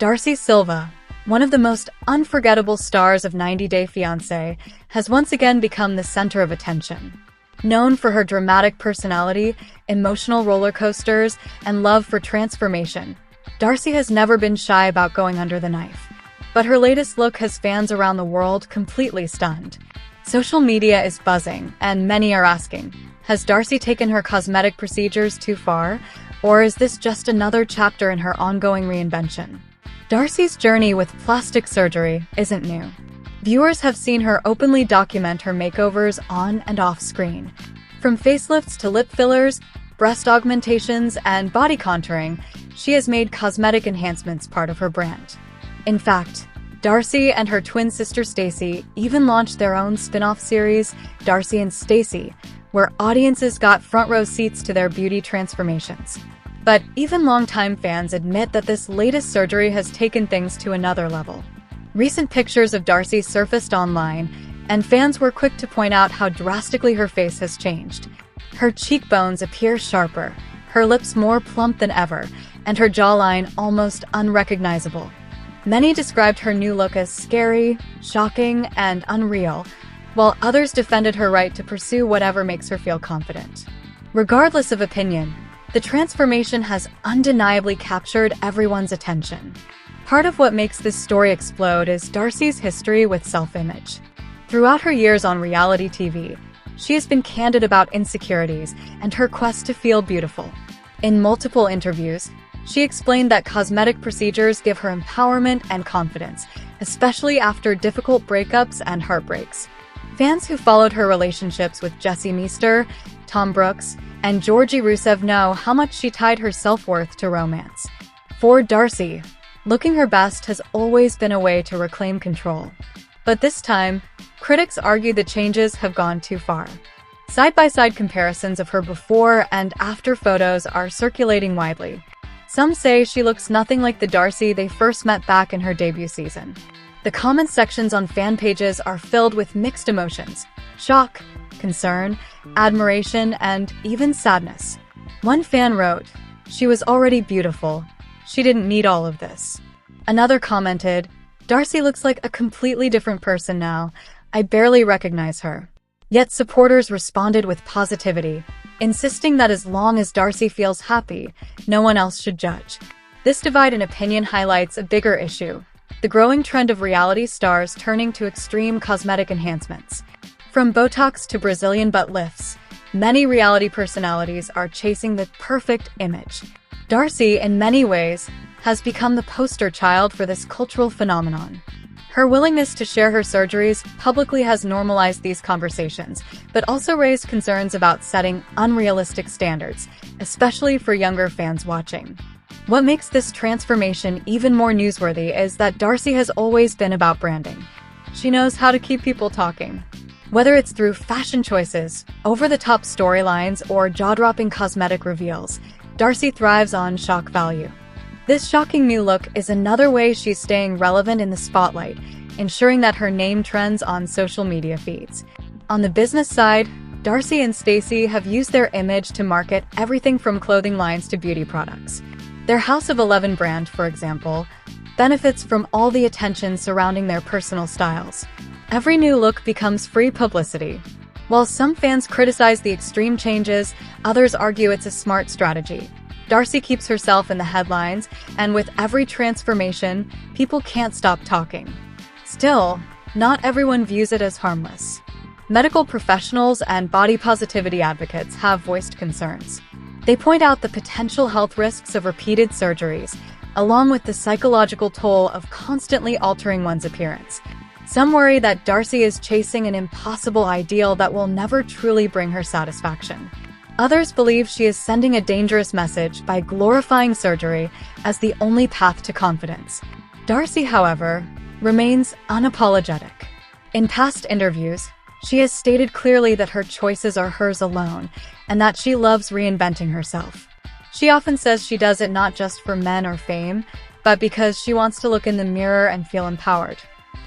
Darcey Silva, one of the most unforgettable stars of 90 Day Fiancé, has once again become the center of attention. Known for her dramatic personality, emotional roller coasters, and love for transformation, Darcey has never been shy about going under the knife. But her latest look has fans around the world completely stunned. Social media is buzzing, and many are asking, has Darcey taken her cosmetic procedures too far, or is this just another chapter in her ongoing reinvention? Darcey's journey with plastic surgery isn't new. Viewers have seen her openly document her makeovers on and off screen. From facelifts to lip fillers, breast augmentations, and body contouring, she has made cosmetic enhancements part of her brand. In fact, Darcey and her twin sister Stacey even launched their own spin-off series, Darcey and Stacey, where audiences got front-row seats to their beauty transformations. But even longtime fans admit that this latest surgery has taken things to another level. Recent pictures of Darcey surfaced online, and fans were quick to point out how drastically her face has changed. Her cheekbones appear sharper, her lips more plump than ever, and her jawline almost unrecognizable. Many described her new look as scary, shocking, and unreal, while others defended her right to pursue whatever makes her feel confident. Regardless of opinion, the transformation has undeniably captured everyone's attention. Part of what makes this story explode is Darcey's history with self-image. Throughout her years on reality TV, she has been candid about insecurities and her quest to feel beautiful. In multiple interviews, she explained that cosmetic procedures give her empowerment and confidence, especially after difficult breakups and heartbreaks. Fans who followed her relationships with Jesse Meester, Tom Brooks, and Georgie Rusev know how much she tied her self-worth to romance. For Darcey, looking her best has always been a way to reclaim control. But this time, critics argue the changes have gone too far. Side-by-side comparisons of her before and after photos are circulating widely. Some say she looks nothing like the Darcey they first met back in her debut season. The comment sections on fan pages are filled with mixed emotions: shock, concern, admiration, and even sadness. One fan wrote, "She was already beautiful. She didn't need all of this." Another commented, "Darcey looks like a completely different person now. I barely recognize her." Yet supporters responded with positivity, insisting that as long as Darcey feels happy, no one else should judge. This divide in opinion highlights a bigger issue: the growing trend of reality stars turning to extreme cosmetic enhancements. From Botox to Brazilian butt lifts, many reality personalities are chasing the perfect image. Darcey, in many ways, has become the poster child for this cultural phenomenon. Her willingness to share her surgeries publicly has normalized these conversations, but also raised concerns about setting unrealistic standards, especially for younger fans watching. What makes this transformation even more newsworthy is that Darcey has always been about branding. She knows how to keep people talking. Whether it's through fashion choices, over-the-top storylines, or jaw-dropping cosmetic reveals, Darcey thrives on shock value. This shocking new look is another way she's staying relevant in the spotlight, ensuring that her name trends on social media feeds. On the business side, Darcey and Stacey have used their image to market everything from clothing lines to beauty products. Their House of 11 brand, for example, benefits from all the attention surrounding their personal styles. Every new look becomes free publicity. While some fans criticize the extreme changes, others argue it's a smart strategy. Darcey keeps herself in the headlines, and with every transformation, people can't stop talking. Still, not everyone views it as harmless. Medical professionals and body positivity advocates have voiced concerns. They point out the potential health risks of repeated surgeries, along with the psychological toll of constantly altering one's appearance. Some worry that Darcey is chasing an impossible ideal that will never truly bring her satisfaction. Others believe she is sending a dangerous message by glorifying surgery as the only path to confidence. Darcey, however, remains unapologetic. In past interviews, she has stated clearly that her choices are hers alone and that she loves reinventing herself. She often says she does it not just for men or fame, but because she wants to look in the mirror and feel empowered.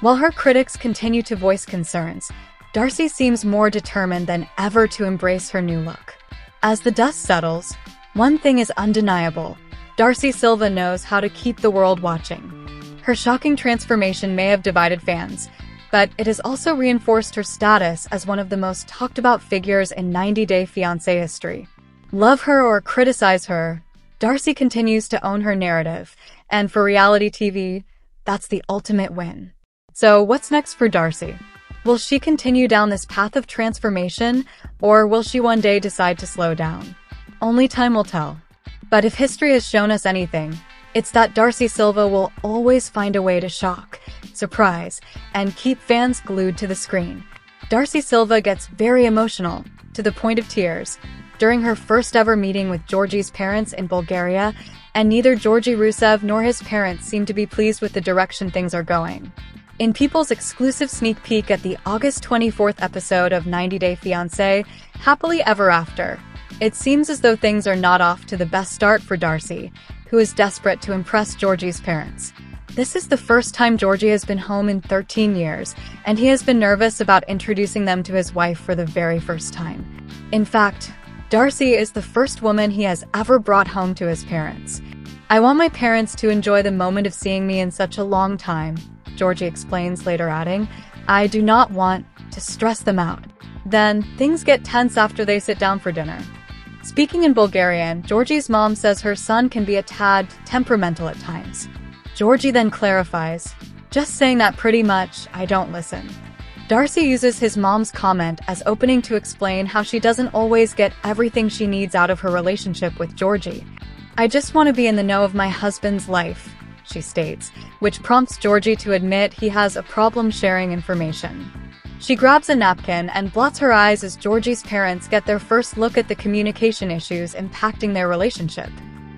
While her critics continue to voice concerns, Darcey seems more determined than ever to embrace her new look. As the dust settles, one thing is undeniable: Darcey Silva knows how to keep the world watching. Her shocking transformation may have divided fans, but it has also reinforced her status as one of the most talked-about figures in 90 Day Fiancé history. Love her or criticize her, Darcey continues to own her narrative, and for reality TV, that's the ultimate win. So what's next for Darcey? Will she continue down this path of transformation, or will she one day decide to slow down? Only time will tell. But if history has shown us anything, it's that Darcey Silva will always find a way to shock, surprise, and keep fans glued to the screen. Darcey Silva gets very emotional, to the point of tears, during her first ever meeting with Georgie's parents in Bulgaria, and neither Georgie Rusev nor his parents seem to be pleased with the direction things are going. In People's exclusive sneak peek at the August 24th episode of 90 Day Fiancé, Happily Ever After, it seems as though things are not off to the best start for Darcey, who is desperate to impress Georgie's parents. This is the first time Georgie has been home in 13 years, and he has been nervous about introducing them to his wife for the very first time. In fact, Darcey is the first woman he has ever brought home to his parents. "I want my parents to enjoy the moment of seeing me in such a long time," Georgie explains, later adding, "I do not want to stress them out." Then, things get tense after they sit down for dinner. Speaking in Bulgarian, Georgie's mom says her son can be a tad temperamental at times. Georgie then clarifies, "Just saying that pretty much, I don't listen." Darcey uses his mom's comment as opening to explain how she doesn't always get everything she needs out of her relationship with Georgie. "I just want to be in the know of my husband's life," she states, which prompts Georgie to admit he has a problem sharing information. She grabs a napkin and blots her eyes as Georgie's parents get their first look at the communication issues impacting their relationship.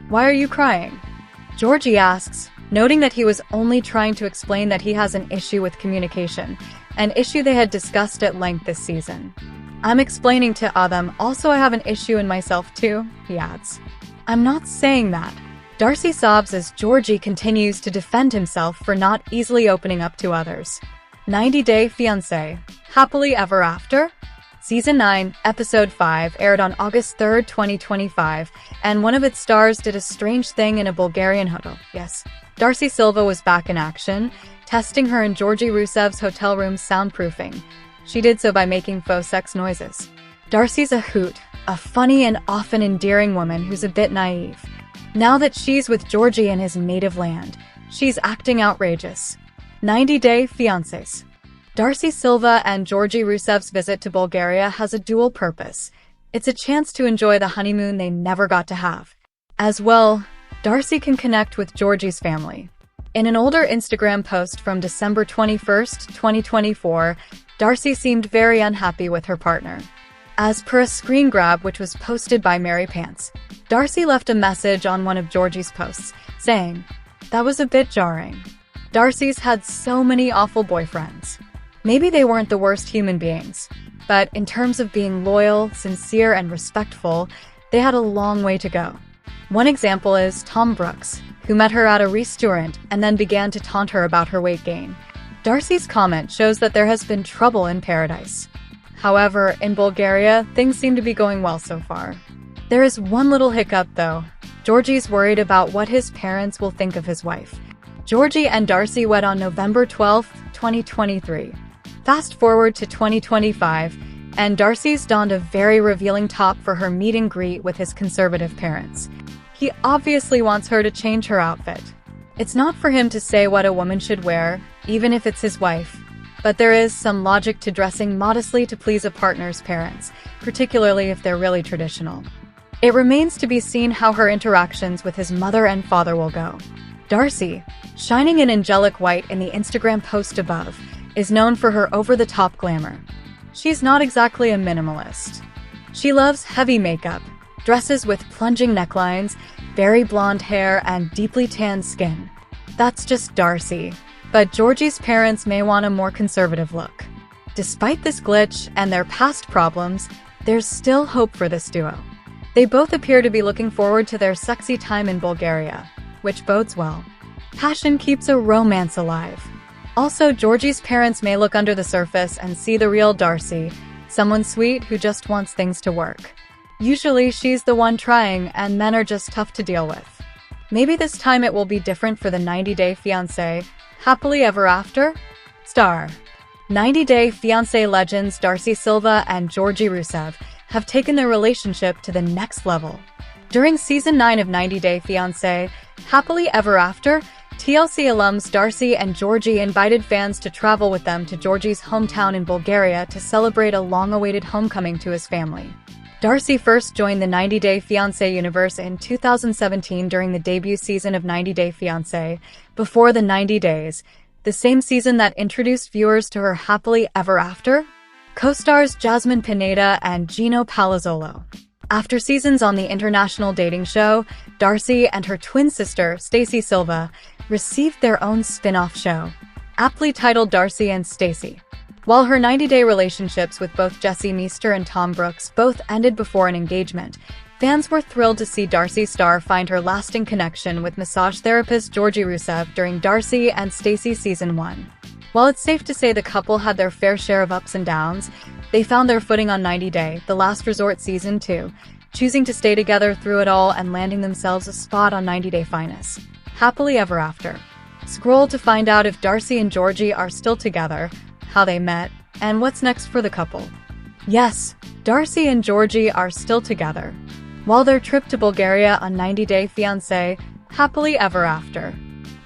"Why are you crying?" Georgie asks, noting that he was only trying to explain that he has an issue with communication, an issue they had discussed at length this season. "I'm explaining to Adam, also I have an issue in myself too," he adds. "I'm not saying that." Darcey sobs as Georgie continues to defend himself for not easily opening up to others. 90 Day Fiancé, Happily Ever After? Season 9, Episode 5 aired on August 3, 2025, and one of its stars did a strange thing in a Bulgarian hotel. Yes, Darcey Silva was back in action, testing her and Georgie Rusev's hotel room's soundproofing. She did so by making faux sex noises. Darcey's a hoot, a funny and often endearing woman who's a bit naive. Now that she's with Georgie in his native land, she's acting outrageous. 90 Day Fiancés. Darcey Silva and Georgie Rusev's visit to Bulgaria has a dual purpose. It's a chance to enjoy the honeymoon they never got to have. As well, Darcey can connect with Georgie's family. In an older Instagram post from December 21st, 2024, Darcey seemed very unhappy with her partner. As per a screen grab which was posted by Mary Pants, Darcey left a message on one of Georgie's posts, saying, "That was a bit jarring. Darcey's had so many awful boyfriends. Maybe they weren't the worst human beings, but in terms of being loyal, sincere, and respectful, they had a long way to go." One example is Tom Brooks, who met her at a restaurant and then began to taunt her about her weight gain. Darcey's comment shows that there has been trouble in paradise. However, in Bulgaria, things seem to be going well so far. There is one little hiccup, though. Georgie's worried about what his parents will think of his wife. Georgie and Darcey wed on November 12, 2023. Fast forward to 2025, and Darcey's donned a very revealing top for her meet and greet with his conservative parents. He obviously wants her to change her outfit. It's not for him to say what a woman should wear, even if it's his wife. But there is some logic to dressing modestly to please a partner's parents, particularly if they're really traditional. It remains to be seen how her interactions with his mother and father will go. Darcey, shining in angelic white in the Instagram post above, is known for her over-the-top glamour. She's not exactly a minimalist. She loves heavy makeup, dresses with plunging necklines, very blonde hair, and deeply tanned skin. That's just Darcey, but Georgie's parents may want a more conservative look. Despite this glitch and their past problems, there's still hope for this duo. They both appear to be looking forward to their sexy time in Bulgaria, which bodes well. Passion keeps a romance alive. Also, Georgie's parents may look under the surface and see the real Darcey, someone sweet who just wants things to work. Usually, she's the one trying, and men are just tough to deal with. Maybe this time it will be different for the 90-Day Fiancé Happily Ever After star. 90-Day Fiancé legends Darcey Silva and Georgi Rusev have taken their relationship to the next level. During Season 9 of 90-Day Fiancé Happily Ever After, TLC alums Darcey and Georgi invited fans to travel with them to Georgi's hometown in Bulgaria to celebrate a long-awaited homecoming to his family. Darcey first joined the 90-Day Fiancé universe in 2017 during the debut season of 90-Day Fiancé, Before the 90 Days, the same season that introduced viewers to her Happily Ever After co-stars Jasmine Pineda and Gino Palazzolo. After seasons on the international dating show, Darcey and her twin sister, Darcey Silva, received their own spin-off show, aptly titled Darcey and Stacey. While her 90-day relationships with both Jesse Meester and Tom Brooks both ended before an engagement, fans were thrilled to see Darcey's star find her lasting connection with massage therapist Georgi Rusev during Darcey and Stacey Season 1. While it's safe to say the couple had their fair share of ups and downs, they found their footing on 90-Day, The Last Resort Season 2, choosing to stay together through it all and landing themselves a spot on 90-Day Finest Happily Ever After. Scroll to find out if Darcey and Georgi are still together, how they met, and what's next for the couple. Yes, Darcey and Georgi are still together. While their trip to Bulgaria on 90-Day Fiancé Happily Ever After.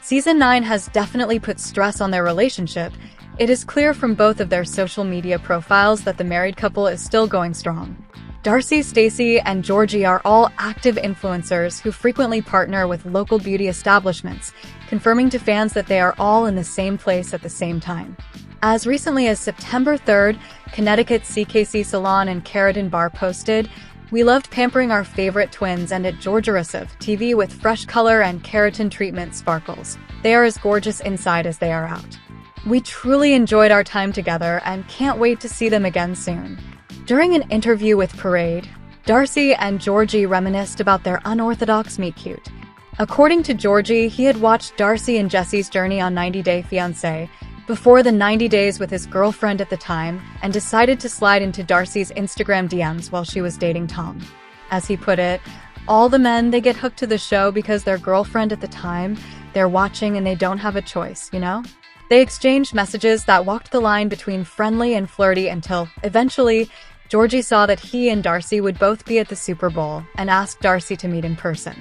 Season 9 has definitely put stress on their relationship. It is clear from both of their social media profiles that the married couple is still going strong. Darcey, Stacey, and Georgi are all active influencers who frequently partner with local beauty establishments, confirming to fans that they are all in the same place at the same time. As recently as September 3rd, Connecticut CKC Salon and Keratin Bar posted, "We loved pampering our favorite twins and at Georgia Rusev TV with fresh color and keratin treatment sparkles. They are as gorgeous inside as they are out. We truly enjoyed our time together and can't wait to see them again soon." During an interview with Parade, Darcey and Georgi reminisced about their unorthodox meet-cute. According to Georgi, he had watched Darcey and Jesse's journey on 90-Day Fiancé Before the 90 Days with his girlfriend at the time and decided to slide into Darcey's Instagram DMs while she was dating Tom. As he put it, all the men, they get hooked to the show because their girlfriend at the time, they're watching and they don't have a choice, you know? They exchanged messages that walked the line between friendly and flirty until, eventually, Georgi saw that he and Darcey would both be at the Super Bowl and asked Darcey to meet in person.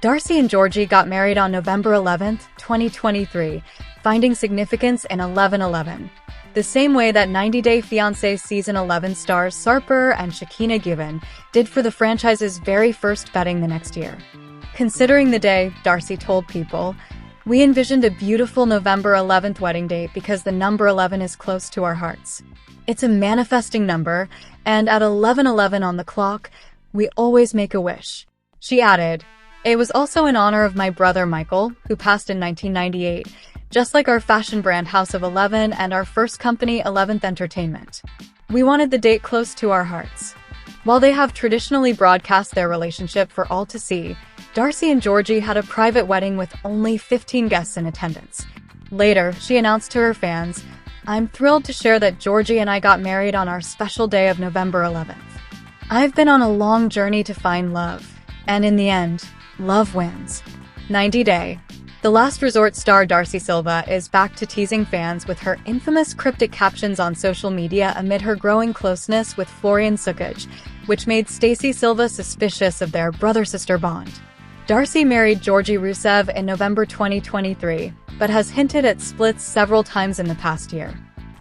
Darcey and Georgi got married on November 11, 2023, finding significance in 11/11, the same way that 90-Day Fiancé Season 11 stars Sarper and Shakina Given did for the franchise's very first wedding the next year. Considering the day, Darcey told People, "We envisioned a beautiful November 11th wedding date because the number 11 is close to our hearts. It's a manifesting number, and at 11:11 on the clock, we always make a wish." She added, "It was also in honor of my brother Michael, who passed in 1998, just like our fashion brand House of 11 and our first company 11th Entertainment. We wanted the date close to our hearts." While they have traditionally broadcast their relationship for all to see, Darcey and Georgi had a private wedding with only 15 guests in attendance. Later, she announced to her fans, "I'm thrilled to share that Georgi and I got married on our special day of November 11th. I've been on a long journey to find love, and in the end, love wins." 90-Day. The Last Resort star Darcey Silva is back to teasing fans with her infamous cryptic captions on social media amid her growing closeness with Florian Sukic, which made Darcey Silva suspicious of their brother-sister bond. Darcey married Georgi Rusev in November 2023, but has hinted at splits several times in the past year.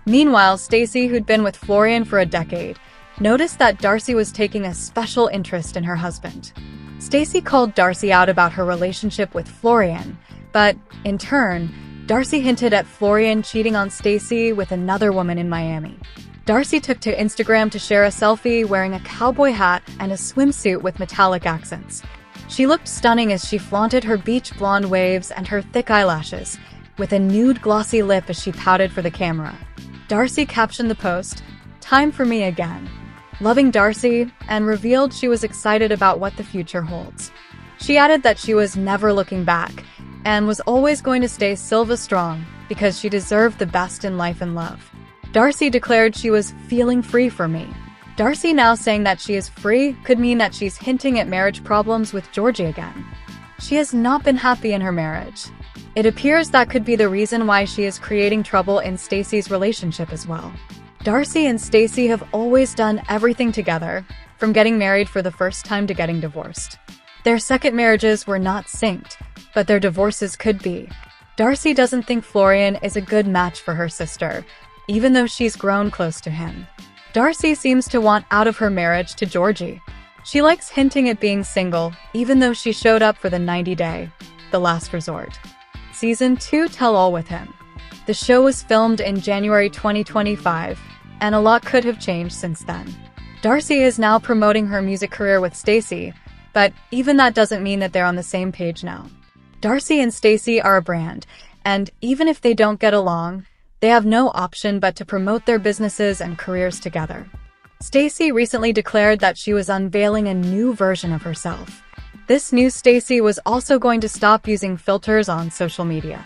Meanwhile, Stacey, who'd been with Florian for a decade, noticed that Darcey was taking a special interest in her husband. Stacey called Darcey out about her relationship with Florian, but, in turn, Darcey hinted at Florian cheating on Stacey with another woman in Miami. Darcey took to Instagram to share a selfie wearing a cowboy hat and a swimsuit with metallic accents. She looked stunning as she flaunted her beach blonde waves and her thick eyelashes, with a nude glossy lip as she pouted for the camera. Darcey captioned the post, "Time for me again," loving Darcey, and revealed she was excited about what the future holds. She added that she was never looking back, and was always going to stay Silva strong because she deserved the best in life and love. Darcey declared she was feeling free for me. Darcey now saying that she is free could mean that she's hinting at marriage problems with Georgi again. She has not been happy in her marriage. It appears that could be the reason why she is creating trouble in Stacey's relationship as well. Darcey and Stacey have always done everything together, from getting married for the first time to getting divorced. Their second marriages were not synced, but their divorces could be. Darcey doesn't think Florian is a good match for her sister, even though she's grown close to him. Darcey seems to want out of her marriage to Georgie. She likes hinting at being single, even though she showed up for the 90-day, the last resort. Season 2 Tell-All with him. The show was filmed in January 2025, and a lot could have changed since then. Darcey is now promoting her music career with Stacey, but even that doesn't mean that they're on the same page now. Darcey and Stacey are a brand, and even if they don't get along, they have no option but to promote their businesses and careers together. Stacey recently declared that she was unveiling a new version of herself. This new Stacey was also going to stop using filters on social media.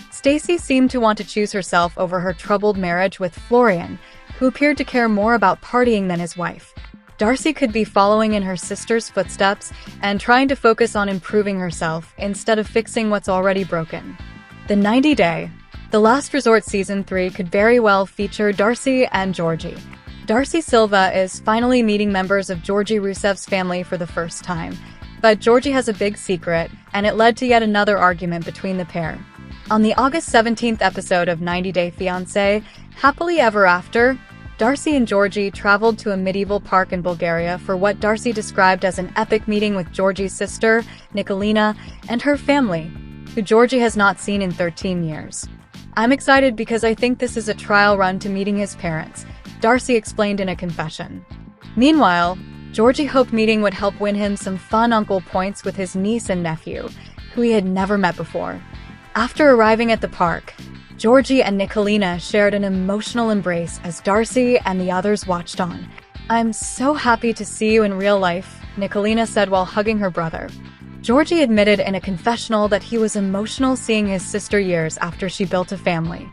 Stacey seemed to want to choose herself over her troubled marriage with Florian, who appeared to care more about partying than his wife. Darcey could be following in her sister's footsteps and trying to focus on improving herself instead of fixing what's already broken. The 90-Day, The Last Resort Season 3 could very well feature Darcey and Georgie. Darcey Silva is finally meeting members of Georgie Rusev's family for the first time, but Georgie has a big secret, and it led to yet another argument between the pair. On the August 17th episode of 90 Day Fiancé, Happily Ever After, Darcey and Georgie traveled to a medieval park in Bulgaria for what Darcey described as an epic meeting with Georgie's sister, Nikolina, and her family, who Georgie has not seen in 13 years. "I'm excited because I think this is a trial run to meeting his parents," Darcey explained in a confession. Meanwhile, Georgie hoped meeting would help win him some fun uncle points with his niece and nephew, who he had never met before. After arriving at the park, Georgie and Nikolina shared an emotional embrace as Darcey and the others watched on. "I'm so happy to see you in real life," Nikolina said while hugging her brother. Georgie admitted in a confessional that he was emotional seeing his sister years after she built a family.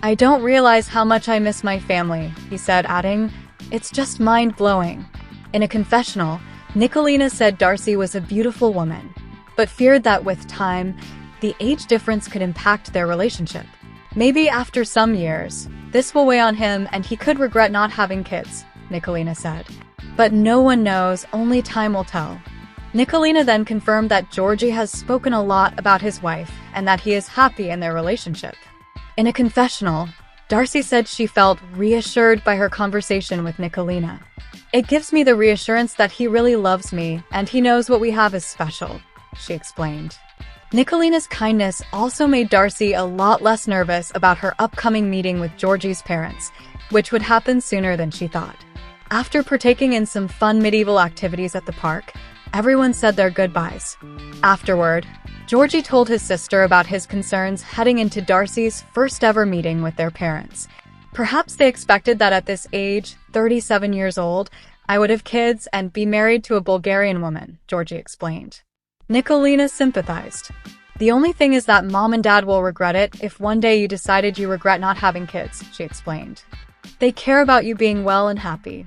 "I don't realize how much I miss my family," he said, adding, "It's just mind-blowing." In a confessional, Nikolina said Darcey was a beautiful woman, but feared that with time, the age difference could impact their relationship. "Maybe after some years, this will weigh on him and he could regret not having kids," Nikolina said. "But no one knows, only time will tell." Nikolina then confirmed that Georgie has spoken a lot about his wife and that he is happy in their relationship. In a confessional, Darcey said she felt reassured by her conversation with Nikolina. "It gives me the reassurance that he really loves me and he knows what we have is special," she explained. Nikolina's kindness also made Darcey a lot less nervous about her upcoming meeting with Georgie's parents, which would happen sooner than she thought. After partaking in some fun medieval activities at the park, everyone said their goodbyes. Afterward, Georgie told his sister about his concerns heading into Darcey's first ever meeting with their parents. "Perhaps they expected that at this age, 37 years old, I would have kids and be married to a Bulgarian woman," Georgie explained. Nikolina sympathized. "The only thing is that mom and dad will regret it if one day you decided you regret not having kids," she explained. "They care about you being well and happy."